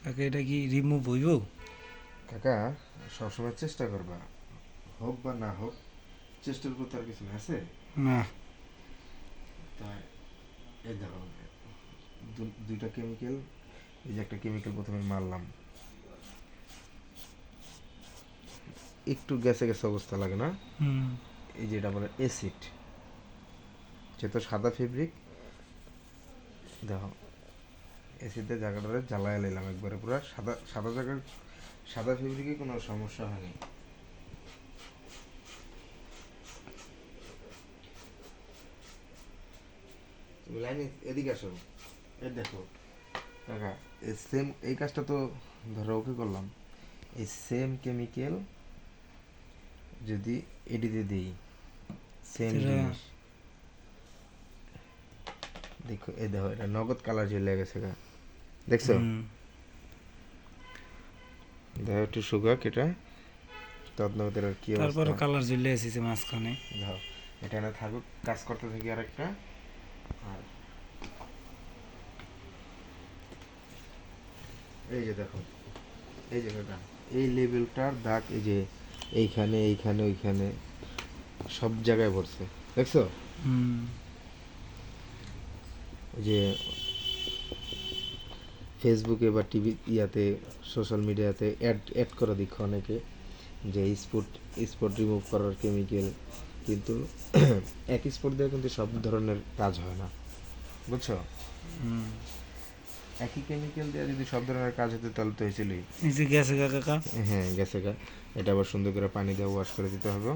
কাকা এটা কি রিমুভ হইব? কাকা সবসময় চেষ্টা করবা, হোক বা না হোক, চেষ্টার উপর তার কিছু না আছে। না। তাই এই দেখো, দুইটা কেমিক্যাল, এই যে একটা কেমিক্যাল প্রথমে মারলাম, একটু গ্যাসে গ্যাসে অবস্থা লাগে না? হুম। এই যে এটা বলে অ্যাসিড, যেহেতু সাদা ফেব্রিক, দেখো অ্যাসিডের জায়গাটা জ্বালায় নিলাম একবারে, পুরো সাদা সাদা জায়গার সাদা ফেব্রিকে কোনো সমস্যা হয়নি। তুমি লাইনে এদিকে আসো, এই দেখো কাকা, এই সেম এই কাজটা তো ধরো ওকে করলাম, এই সেম কেমিক্যাল যদি এডিতে দিই, সেম সেটা জিনিস, দেখো এই দেখো এটা নগদ কালার চলে গেছে গা, দেখছো? হুম। দেখো একটু সুগাক এটা, তদনগদের আর কি অবস্থা। তারপরে কালার জ্বলে এসেছে মাঝখানে। দেখো এটা না থাকুক, কাজ করতে থাকি আরেকটা। আর এই যে দেখো, এই জায়গাটা, এই লেভেলটার দাগ, এই যে এইখানে এইখানে ওইখানে সব জায়গায় পড়ছে, দেখছো? হুম। ওই যে ফেসবুকে বা টিভি ইয়াতে, সোশ্যাল মিডিয়াতে অ্যাড অ্যাড করে দেখো অনেকে, যে স্পট স্পট রিমুভ করার কেমিক্যাল, কিন্তু এক স্পট দিয়ে কিন্তু সব ধরনের কাজ হয় না, বুঝছো? হুম। একই কেমিক্যাল দিয়ে যদি সব ধরনের কাজ হতো তাহলে তো হয়েছিলই। এই যে গেছে গা কাকা। হ্যাঁ গেছে গা, এটা আবার সুন্দর করে পানি দিয়ে ওয়াশ করে দিতে হবে।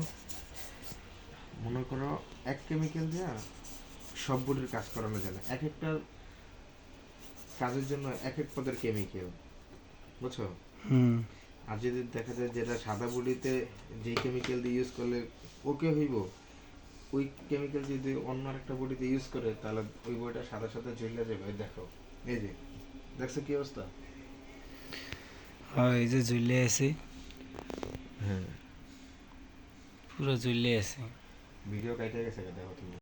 মনে করো এক কেমিক্যাল দিয়ে সব বডির কাজ করানো যায় না, এক একটা কাজের জন্য এক এক পদের কেমিক্যাল, বুঝছো? হুম। আর যদি দেখা যায় যেটা সাদা বডিতে যেই কেমিক্যাল দিয়ে ইউজ করলে ওকে হইব, ওই কেমিক্যাল যদি অন্য একটা বডিতে ইউজ করে তাহলে ওই বডিটা সাদা সাদা ঝুলে যাবে। এই দেখো, এই যে দেখছো কি অবস্থা? হয় এই যে জ্বলে আছে, হ্যাঁ, পুরো জ্বলে আছে। ভিডিও কাইটে গেছে, দেখো তুমি।